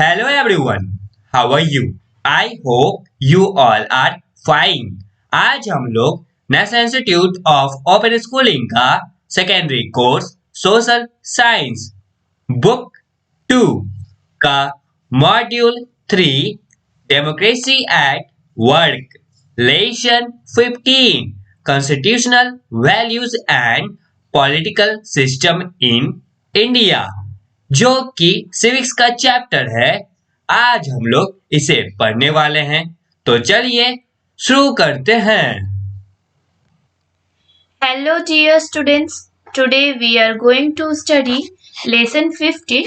Hello everyone, how are you? I hope you all are fine. आज हम लोग national institute of open schooling का secondary course social science book 2 का module 3 democracy at work lesson 15 constitutional values and political system in India जो कि civics का chapter है। आज हम लोग इसे पढ़ने वाले हैं, तो चलिए शुरू करते हैं। Hello dear students, today we are going to study lesson 50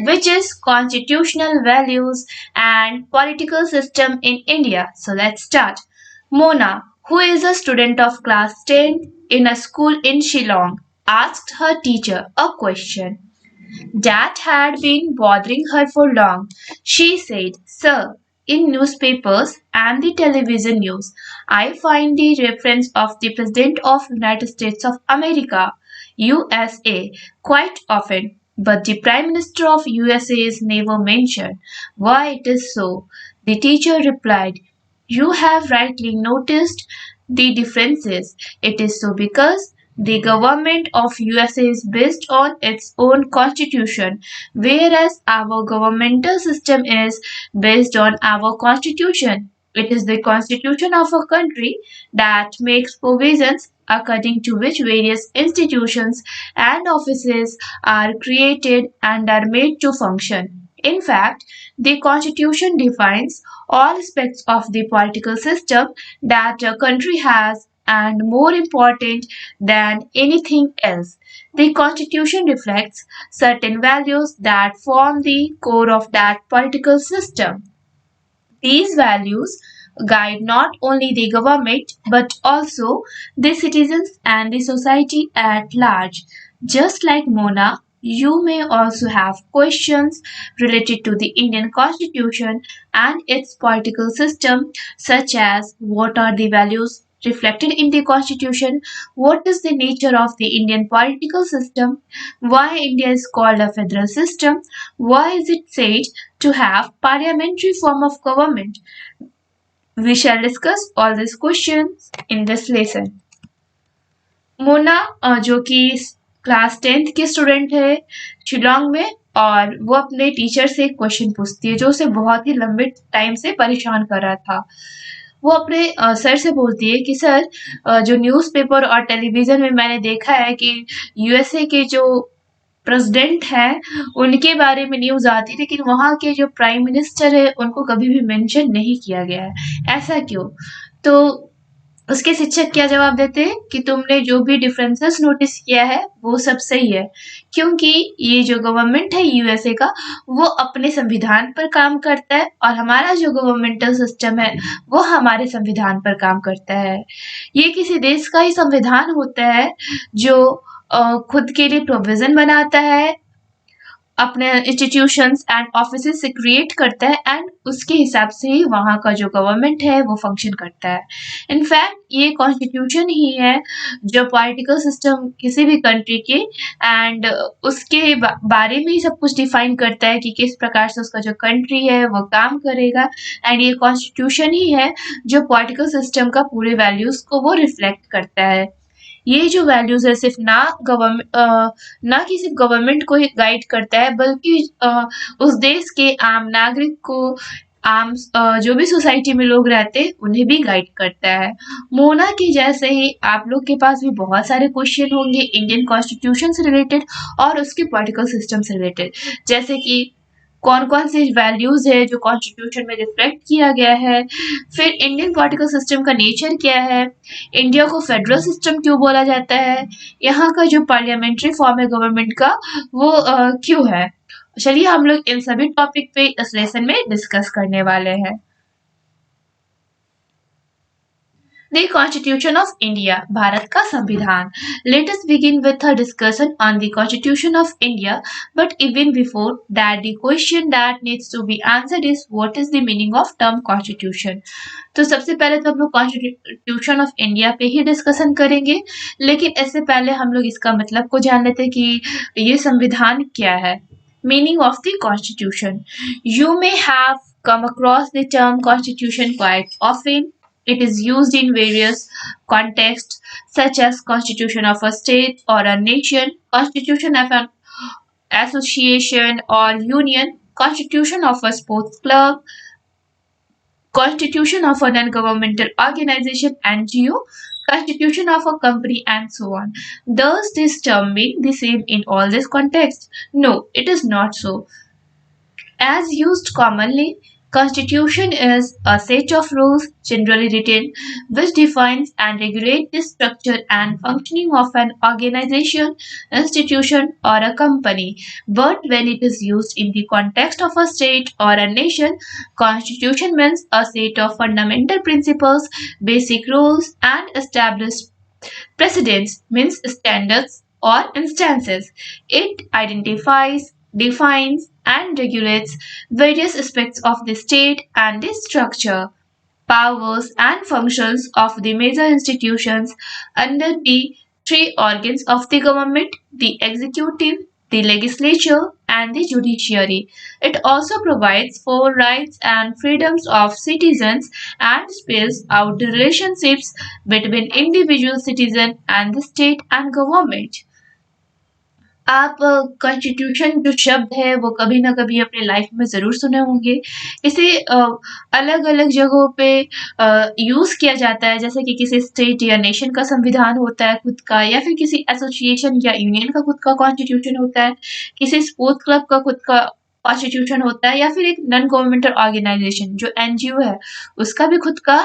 which is constitutional values and political system in India. So let's start. Mona, who is a student of class 10 in a school in Shillong, asked her teacher a question that had been bothering her for long. She said, "Sir, in newspapers and the television news, I find the reference of the President of United States of America, USA, quite often, but the Prime Minister of USA is never mentioned. Why it is so?" The teacher replied, "You have rightly noticed the differences. It is so because the government of USA is based on its own constitution, whereas our governmental system is based on our constitution. It is the constitution of a country that makes provisions according to which various institutions and offices are created and are made to function. In fact, the constitution defines all aspects of the political system that a country has, and more important than anything else, the Constitution reflects certain values that form the core of that political system. These values guide not only the government but also the citizens and the society at large. Just like Mona, you may also have questions related to the Indian Constitution and its political system, such as what are the values reflected in the Constitution, what is the nature of the Indian political system, why India is called a federal system, why is it said to have parliamentary form of government. We shall discuss all these questions in this lesson. Mona जो कि class 10th की student है शिलोंग में, और वो अपने teacher से एक क्वेश्चन पूछती है जो उसे बहुत ही लंबे टाइम से परेशान कर रहा था। वो अपने सर से बोलती है कि सर, जो न्यूज़पेपर और टेलीविज़न में मैंने देखा है कि यूएसए के जो प्रेसिडेंट हैं उनके बारे में न्यूज़ आती है, लेकिन वहाँ के जो प्राइम मिनिस्टर है उनको कभी भी मेंशन नहीं किया गया है, ऐसा क्यों? तो उसके शिक्षक क्या जवाब देते हैं कि तुमने जो भी डिफरेंसेस नोटिस किया है वो सब सही है, क्योंकि ये जो गवर्नमेंट है यूएसए का वो अपने संविधान पर काम करता है और हमारा जो गवर्नमेंटल सिस्टम है वो हमारे संविधान पर काम करता है। ये किसी देश का ही संविधान होता है जो खुद के लिए प्रोविजन बनाता है, अपने इंस्टीट्यूशंस एंड ऑफिसेस से क्रिएट करता है एंड उसके हिसाब से ही वहाँ का जो गवर्नमेंट है वो फंक्शन करता है। इनफैक्ट ये कॉन्स्टिट्यूशन ही है जो पॉलिटिकल सिस्टम किसी भी कंट्री के एंड उसके बारे में ही सब कुछ डिफाइन करता है कि किस प्रकार से उसका जो कंट्री है वो काम करेगा, एंड ये कॉन्स्टिट्यूशन ही है जो पॉलिटिकल सिस्टम का पूरे वैल्यूज को वो रिफ्लेक्ट करता है। ये जो वैल्यूज है सिर्फ ना कि सिर्फ गवर्नमेंट को ही गाइड करता है, बल्कि उस देश के आम नागरिक को, आम जो भी सोसाइटी में लोग रहते हैं उन्हें भी गाइड करता है। मोना के जैसे ही आप लोग के पास भी बहुत सारे क्वेश्चन होंगे इंडियन कॉन्स्टिट्यूशन से रिलेटेड और उसके पॉलिटिकल सिस्टम से रिलेटेड, जैसे कि कौन कौन सी वैल्यूज है जो कॉन्स्टिट्यूशन में रिफ्लेक्ट किया गया है, फिर इंडियन पॉलिटिकल सिस्टम का नेचर क्या है, इंडिया को फेडरल सिस्टम क्यों बोला जाता है, यहाँ का जो पार्लियामेंट्री फॉर्म है गवर्नमेंट का वो क्यों है। चलिए हम लोग इन सभी टॉपिक पे इस लेसन में डिस्कस करने वाले हैं। The Constitution of India, Bharat का संविधान. Let us begin with a discussion on the Constitution of India, but even before that the question that needs to be answered is what is the meaning of term Constitution. तो सबसे पहले तो हम लोग Constitution of India पे ही discussion करेंगे, लेकिन इससे पहले हम लोग इसका मतलब को जान लेते हैं कि ये संविधान क्या है। Meaning of the Constitution. You may have come across the term Constitution quite often. It is used in various contexts such as Constitution of a state or a nation, Constitution of an association or union, Constitution of a sports club, Constitution of a non-governmental organization NGO, Constitution of a company, and so on. Does this term mean the same in all these contexts? No, it is not so. As used commonly, Constitution is a set of rules, generally written, which defines and regulates the structure and functioning of an organization, institution, or a company. But when it is used in the context of a state or a nation, Constitution means a set of fundamental principles, basic rules, and established precedents, means standards or instances. It identifies, defines, and regulates various aspects of the state and the structure, powers, and functions of the major institutions under the three organs of the government: the executive, the legislature, and the judiciary. It also provides for rights and freedoms of citizens and spells out the relationships between individual citizen and the state and government. आप constitution जो शब्द है वो कभी ना कभी अपने life में ज़रूर सुने होंगे। इसे अलग-अलग जगहों पे यूज़ किया जाता है, जैसे कि किसी स्टेट या नेशन का संविधान होता है खुद का, या फिर किसी एसोसिएशन या यूनियन का खुद का कॉन्स्टिट्यूशन होता है, किसी स्पोर्ट्स क्लब का खुद का कॉन्स्टिट्यूशन होता है, या फिर एक नॉन गवर्नमेंटल ऑर्गेनाइजेशन जो एनजीओ है उसका भी खुद का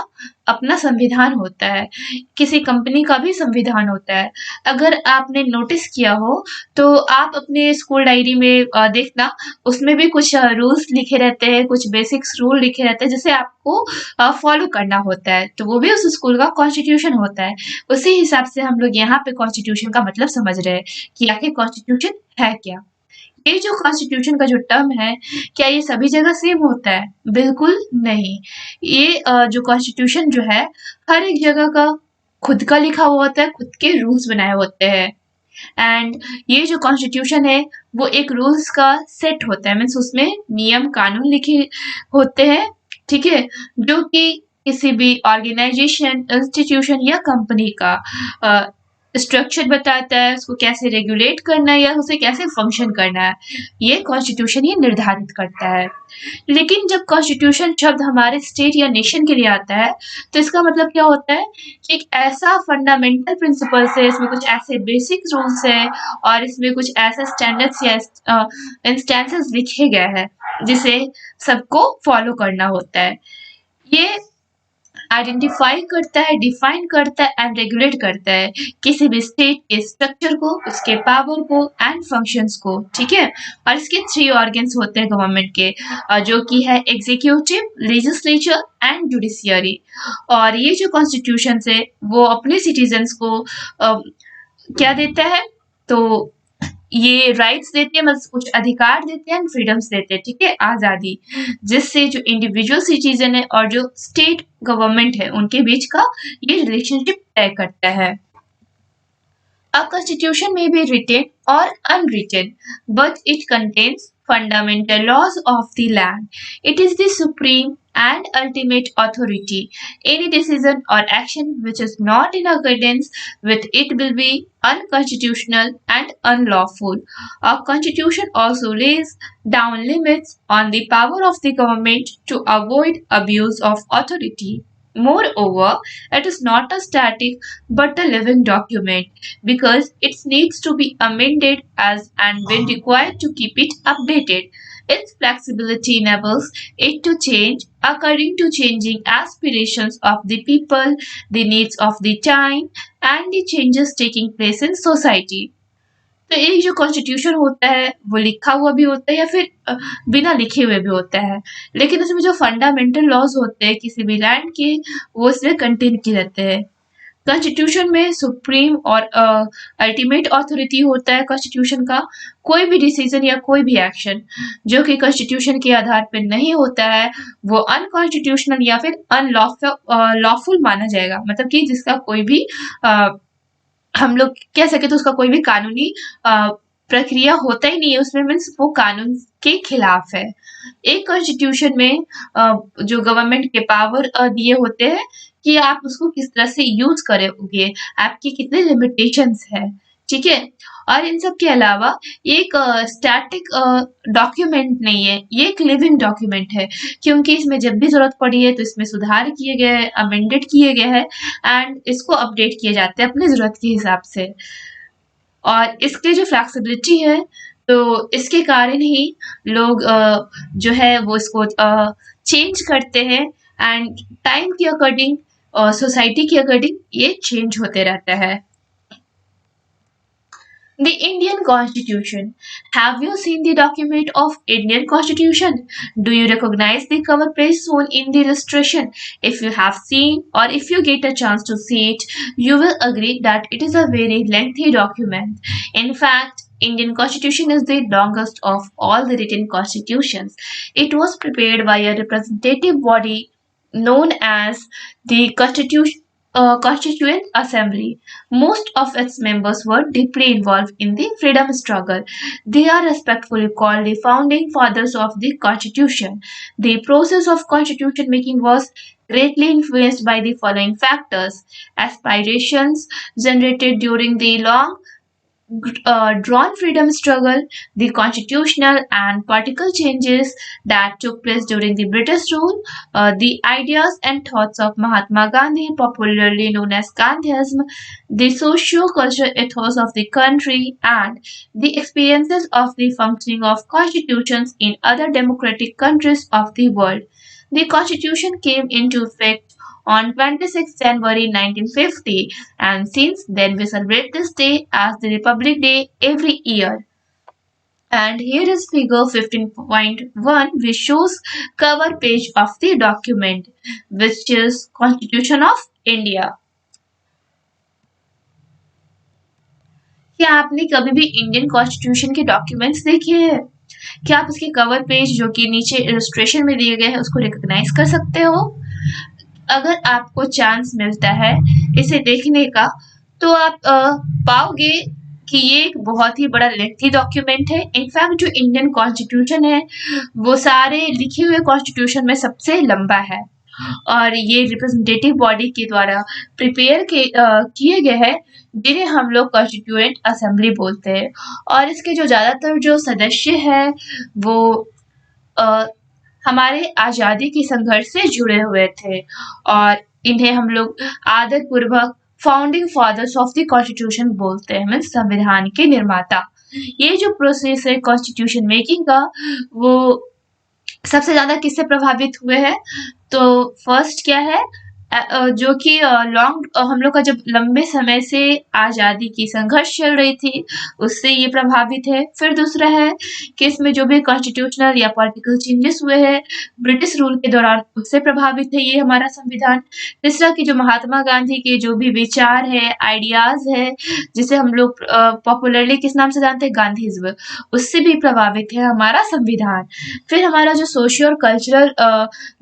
अपना संविधान होता है। किसी कंपनी का भी संविधान होता है। अगर आपने नोटिस किया हो तो आप अपने स्कूल डायरी में देखना, उसमें भी कुछ रूल्स लिखे रहते हैं, कुछ बेसिक्स रूल लिखे रहते हैं जिसे आपको फॉलो करना होता है, तो वो भी उस स्कूल का कॉन्स्टिट्यूशन होता है। उसी हिसाब से हम लोग यहाँ पे कॉन्स्टिट्यूशन का मतलब समझ रहे हैं कि आखिर कॉन्स्टिट्यूशन है क्या। ये जो कॉन्स्टिट्यूशन का जो टर्म है, क्या ये सभी जगह सेम होता है? बिल्कुल नहीं। ये जो कॉन्स्टिट्यूशन जो है, हर एक जगह का खुद का लिखा हुआ होता है, खुद के रूल्स बनाए होते हैं। एंड ये जो कॉन्स्टिट्यूशन है वो एक रूल्स का सेट होता है, मीन्स उसमें नियम कानून लिखे होते हैं, ठीक है, जो कि किसी भी ऑर्गेनाइजेशन, इंस्टीट्यूशन या कंपनी का स्ट्रक्चर बताता है, उसको कैसे रेगुलेट करना है या उसे कैसे फंक्शन करना है। ये कॉन्स्टिट्यूशन ही निर्धारित करता है। लेकिन जब कॉन्स्टिट्यूशन शब्द हमारे स्टेट या नेशन के लिए आता है तो इसका मतलब क्या होता है कि एक ऐसा फंडामेंटल प्रिंसिपल्स है, इसमें कुछ ऐसे बेसिक रूल्स है और इसमें कुछ ऐसे स्टैंडर्ड्स या इंस्टेंसेस लिखे गए हैं जिसे सबको फॉलो करना होता है। ये आइडेंटिफाई करता है, डिफाइन करता है एंड रेगुलेट करता है किसी भी स्टेट के स्ट्रक्चर को, उसके पावर को एंड फंक्शंस को, ठीक है। और इसके थ्री ऑर्गन्स होते हैं गवर्नमेंट के, जो कि है एग्जीक्यूटिव, लेजिस्लेचर एंड जुडिशियरी। और ये जो कॉन्स्टिट्यूशन है वो अपने सिटीजन्स को क्या देता है, तो ये राइट्स देते हैं, मतलब कुछ अधिकार देते हैं, फ्रीडम्स देते हैं, ठीक है, आज़ादी, जिससे जो इंडिविजुअल सिटीजन है और जो स्टेट गवर्नमेंट है उनके बीच का ये रिलेशनशिप तय करता है। A constitution may be written or unwritten, but it contains fundamental laws of the land. It is the supreme and ultimate authority. Any decision or action which is not in accordance with it will be unconstitutional and unlawful. A constitution also lays down limits on the power of the government to avoid abuse of authority. Moreover, it is not a static but a living document because it needs to be amended as and when required to keep it updated. Its flexibility enables it to change according to changing aspirations of the people, the needs of the time, and the changes taking place in society. तो एक जो constitution होता है वो लिखा हुआ भी होता है या फिर बिना लिखे हुए भी होता है, लेकिन उसमें जो फंडामेंटल लॉज होते हैं किसी भी लैंड के वो इसमें कंटेन किए रहते हैं। कॉन्स्टिट्यूशन में सुप्रीम और अल्टीमेट अथॉरिटी होता है कॉन्स्टिट्यूशन का। कोई भी डिसीजन या कोई भी एक्शन जो कि कॉन्स्टिट्यूशन के आधार पर नहीं होता है वो अनकॉन्स्टिट्यूशनल या फिर लॉफुल माना जाएगा, मतलब कि जिसका कोई भी हम लोग कह सके तो उसका कोई भी कानूनी प्रक्रिया होता ही नहीं है उसमें, मीन्स वो कानून के खिलाफ है। एक कॉन्स्टिट्यूशन में जो गवर्नमेंट के पावर दिए होते हैं कि आप उसको किस तरह से यूज करोगे, आपकी कितने लिमिटेशंस है, ठीक है। और इन सब के अलावा एक स्टैटिक डॉक्यूमेंट नहीं है, ये एक लिविंग डॉक्यूमेंट है, क्योंकि इसमें जब भी जरूरत पड़ी है तो इसमें सुधार किए गए हैं, अमेंडेड किए गए हैं एंड इसको अपडेट किए जाते हैं अपनी जरूरत के हिसाब से। और इसके जो फ्लेक्सिबिलिटी है तो इसके कारण ही लोग जो है वो इसको चेंज करते हैं एंड टाइम के अकॉर्डिंग और सोसाइटी के अकॉर्डिंग ये चेंज होते रहता है। The Indian Constitution. Have you seen the document of Indian Constitution? Do you recognize the cover page shown in the illustration? If you have seen or if you get a chance to see it, you will agree that it is a very lengthy document. In fact, Indian Constitution is the longest of all the written constitutions. It was prepared by a representative body known as the Constituent Assembly. Most of its members were deeply involved in the freedom struggle. They are respectfully called the founding fathers of the Constitution. The process of constitution making was greatly influenced by the following factors: aspirations generated during the long drawn freedom struggle, the constitutional and political changes that took place during the British rule, the ideas and thoughts of Mahatma Gandhi, popularly known as Gandhism, the socio-cultural ethos of the country, and the experiences of the functioning of constitutions in other democratic countries of the world. The constitution came into effect on 26 January 1950, and since then we celebrate this day as the Republic Day every year. And here is figure 15.1, which shows cover page of the document, which is Constitution of India. क्या आपने कभी भी Indian constitution के documents देखे हैं? क्या आप उसके कवर पेज जो कि नीचे इलस्ट्रेशन में दिए गए हैं उसको रिकॉग्नाइज कर सकते हो? अगर आपको चांस मिलता है इसे देखने का तो आप पाओगे कि ये एक बहुत ही बड़ा लेंथी डॉक्यूमेंट है। इनफैक्ट जो इंडियन कॉन्स्टिट्यूशन है वो सारे लिखे हुए कॉन्स्टिट्यूशन में सबसे लंबा है और ये रिप्रेजेंटेटिव बॉडी के द्वारा प्रिपेयर किए गए हैं, जिन्हें हम लोग कॉन्स्टिट्यूएंट असेंबली बोलते हैं। और इसके जो ज़्यादातर जो सदस्य हैं वो हमारे आज़ादी के संघर्ष से जुड़े हुए थे और इन्हें हम लोग आदरपूर्वक founding fathers of the constitution बोलते हैं, मीन्स संविधान के निर्माता। ये जो प्रोसेस है कॉन्स्टिट्यूशन मेकिंग का वो सबसे ज़्यादा किससे प्रभावित हुए हैं? तो फर्स्ट क्या है, जो कि लॉन्ग हम लोग का जब लंबे समय से आज़ादी की संघर्ष चल रही थी उससे ये प्रभावित है। फिर दूसरा है कि इसमें जो भी कॉन्स्टिट्यूशनल या पॉलिटिकल चेंजेस हुए हैं ब्रिटिश रूल के दौरान उससे प्रभावित है ये हमारा संविधान। तीसरा कि जो महात्मा गांधी के जो भी विचार है, आइडियाज़ है, जिसे हम लोग पॉपुलरली किस नाम से जानते हैं, गांधीज्म, उससे भी प्रभावित है हमारा संविधान। फिर हमारा जो सोशियो और कल्चरल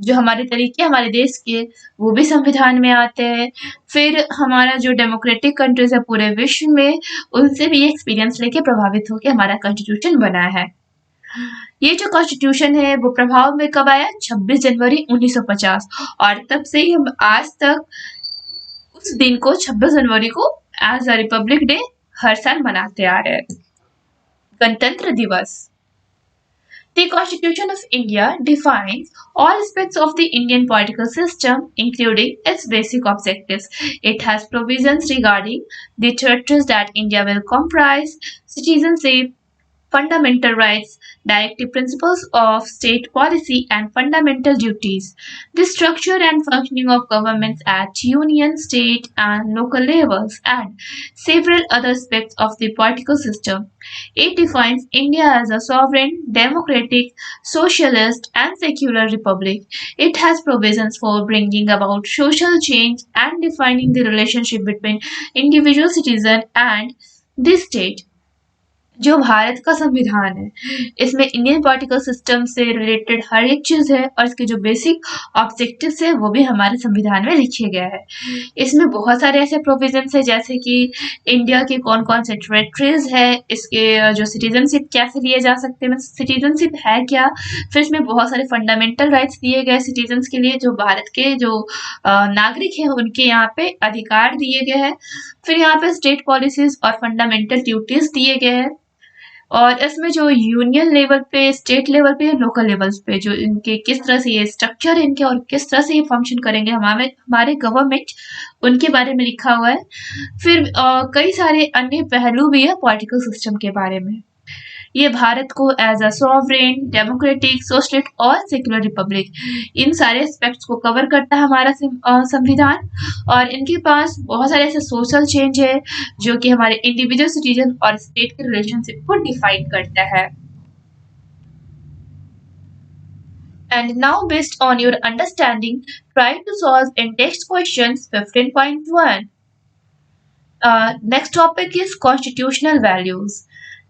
जो हमारे तरीके हमारे देश के वो भी संविधान में आते हैं। फिर हमारा जो डेमोक्रेटिक कंट्रीज है पूरे विश्व में उनसे भी एक्सपीरियंस लेके प्रभावित होकर हमारा कॉन्स्टिट्यूशन बना है। ये जो कॉन्स्टिट्यूशन है वो प्रभाव में कब आया? 26 जनवरी 1950 और तब से ही हम आज तक उस दिन को 26 जनवरी को एज अ रिपब्लिक डे हर साल मनाते आ रहे हैं, गणतंत्र दिवस। The Constitution of India defines all aspects of the Indian political system, including its basic objectives. It has provisions regarding the territories that India will comprise, citizenship, fundamental rights, directive principles of state policy, and fundamental duties. The structure and functioning of governments at union, state, and local levels, and several other aspects of the political system. It defines India as a sovereign, democratic, socialist, and secular republic. It has provisions for bringing about social change and defining the relationship between individual citizen and the state. जो भारत का संविधान है, इसमें Indian political system से related हर एक चीज है और इसके जो बेसिक ऑब्जेक्टिव्स है वो भी हमारे संविधान में लिखे गए हैं। इसमें बहुत सारे ऐसे प्रोविजंस है जैसे कि इंडिया के कौन कौन से टेरिटरीज है, इसके जो सिटीजनशिप कैसे लिए जा सकते हैं, सिटीजनशिप है क्या, फिर इसमें बहुत सारे फंडामेंटल राइट्स दिए गए सिटीजन्स के लिए, जो भारत के जो नागरिक हैं उनके यहाँ पे अधिकार दिए गए हैं। फिर यहाँ पे स्टेट पॉलिसीज और फंडामेंटल ड्यूटीज दिए गए हैं। और इसमें जो यूनियन लेवल पे, स्टेट लेवल पे, लोकल लेवल्स पे जो इनके किस तरह से ये स्ट्रक्चर है इनके और किस तरह से ये फंक्शन करेंगे हमारे हमारे गवर्नमेंट, उनके बारे में लिखा हुआ है। फिर कई सारे अन्य पहलू भी है पॉलिटिकल सिस्टम के बारे में। ये भारत को as a sovereign, democratic, socialist और सेक्युलर रिपब्लिक, इन सारे एस्पेक्ट्स को कवर करता है हमारा संविधान। और इनके पास बहुत सारे ऐसे सोशल चेंज है जो कि हमारे इंडिविजुअल, सिटीजन और स्टेट के रिलेशनशिप को डिफाइन करता है। And now, based on your understanding, try to solve in text questions 15.1. Next topic is constitutional values.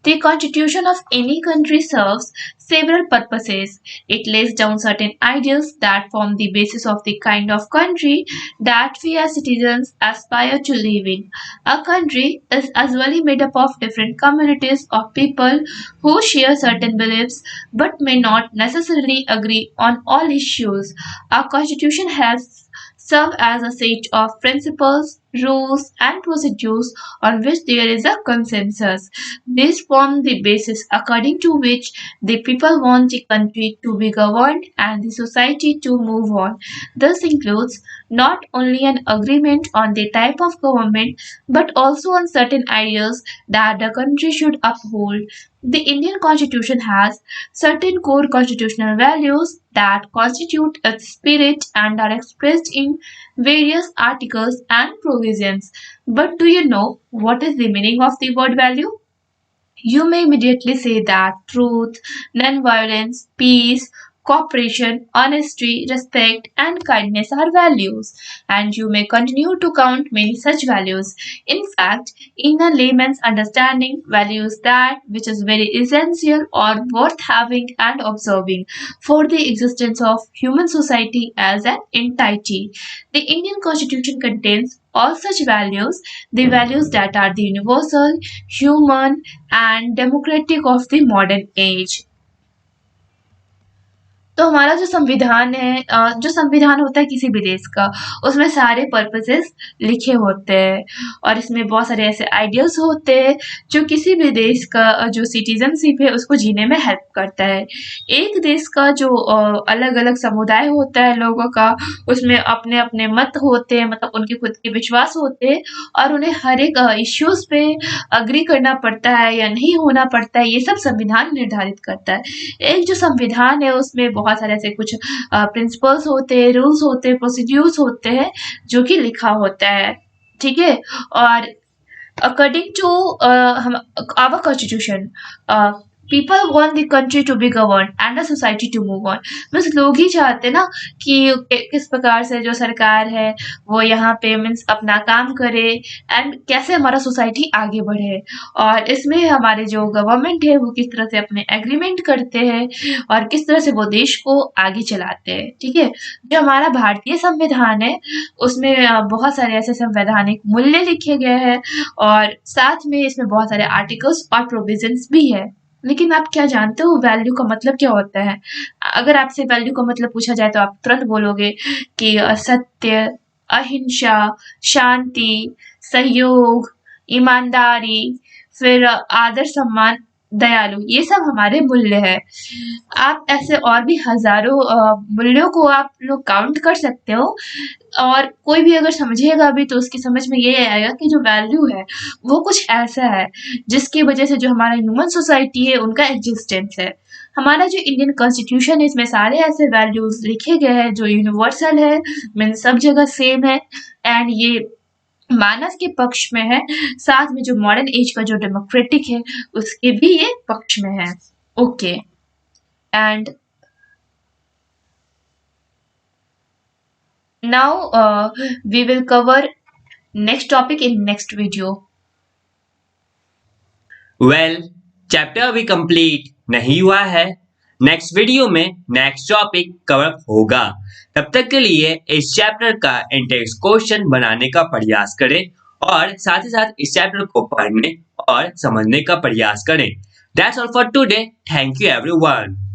The constitution of any country serves several purposes. It lays down certain ideals that form the basis of the kind of country that we as citizens aspire to live in. A country is usually made up of different communities of people who share certain beliefs but may not necessarily agree on all issues. Our constitution has serve as a set of principles, rules, and procedures on which there is a consensus. These form the basis according to which the people want the country to be governed and the society to move on. This includes not only an agreement on the type of government but also on certain ideas that the country should uphold. The Indian Constitution has certain core constitutional values that constitute its spirit and are expressed in various articles and provisions. But do you know what is the meaning of the word value? You may immediately say that truth, non-violence, peace, cooperation, honesty, respect, and kindness are values, and you may continue to count many such values. In fact, in a layman's understanding, values that which is very essential or worth having and observing for the existence of human society as an entity. The Indian Constitution contains all such values, the values that are the universal, human, and democratic of the modern age. तो हमारा जो संविधान है, जो संविधान होता है किसी भी देश का, उसमें सारे पर्पसेस लिखे होते हैं और इसमें बहुत सारे ऐसे आइडियल्स होते हैं जो किसी भी देश का जो सिटीजनशिप है उसको जीने में हेल्प करता है। एक देश का जो अलग अलग समुदाय होता है लोगों का, उसमें अपने अपने मत होते हैं, मतलब उनके खुद के विश्वास होते हैं और उन्हें हर एक इश्यूज पे अग्री करना पड़ता है या नहीं होना पड़ता है, ये सब संविधान निर्धारित करता है। एक जो संविधान है उसमें बहुत सारे ऐसे कुछ प्रिंसिपल्स होते हैं, रूल्स होते हैं, प्रोसीड्यूर्स होते हैं जो कि लिखा होता है, ठीक है। और according to our constitution, people want the country to be govern and the society to move on. Means लोग ही चाहते ना कि किस प्रकार से जो सरकार है वो यहाँ पे मीन्स अपना काम करे एंड कैसे हमारा सोसाइटी आगे बढ़े। और इसमें हमारे जो गवर्नमेंट है वो किस तरह से अपने एग्रीमेंट करते हैं और किस तरह से वो देश को आगे चलाते हैं, ठीक है। जो हमारा भारतीय संविधान है उसमें बहुत सारे ऐसे संवैधानिक मूल्य लिखे गए हैं और साथ में इसमें बहुत सारे आर्टिकल्स और प्रोविजंस भी है। लेकिन आप क्या जानते हो वैल्यू का मतलब क्या होता है? अगर आपसे वैल्यू का मतलब पूछा जाए तो आप तुरंत बोलोगे कि सत्य, अहिंसा, शांति, सहयोग, ईमानदारी, फिर आदर, सम्मान, दयालु, ये सब हमारे मूल्य है। आप ऐसे और भी हजारों मूल्यों को आप लोग काउंट कर सकते हो और कोई भी अगर समझेगा भी तो उसकी समझ में ये आएगा कि जो वैल्यू है वो कुछ ऐसा है जिसकी वजह से जो हमारा ह्यूमन सोसाइटी है उनका एग्जिस्टेंस है। हमारा जो इंडियन कॉन्स्टिट्यूशन है इसमें सारे ऐसे वैल्यूज लिखे गए हैं जो यूनिवर्सल है, मीन सब जगह सेम है एंड ये मानव के पक्ष में है, साथ में जो मॉडर्न एज का जो डेमोक्रेटिक है उसके भी ये पक्ष में है। Okay, and now we will cover next topic in next video. Well, chapter अभी कंप्लीट नहीं हुआ है। नेक्स्ट वीडियो में नेक्स्ट टॉपिक कवर होगा। तब तक के लिए इस चैप्टर का इंटेक्स्ट क्वेश्चन बनाने का प्रयास करें और साथ ही साथ इस चैप्टर को पढ़ने और समझने का प्रयास करें। That's all for today. Thank you everyone.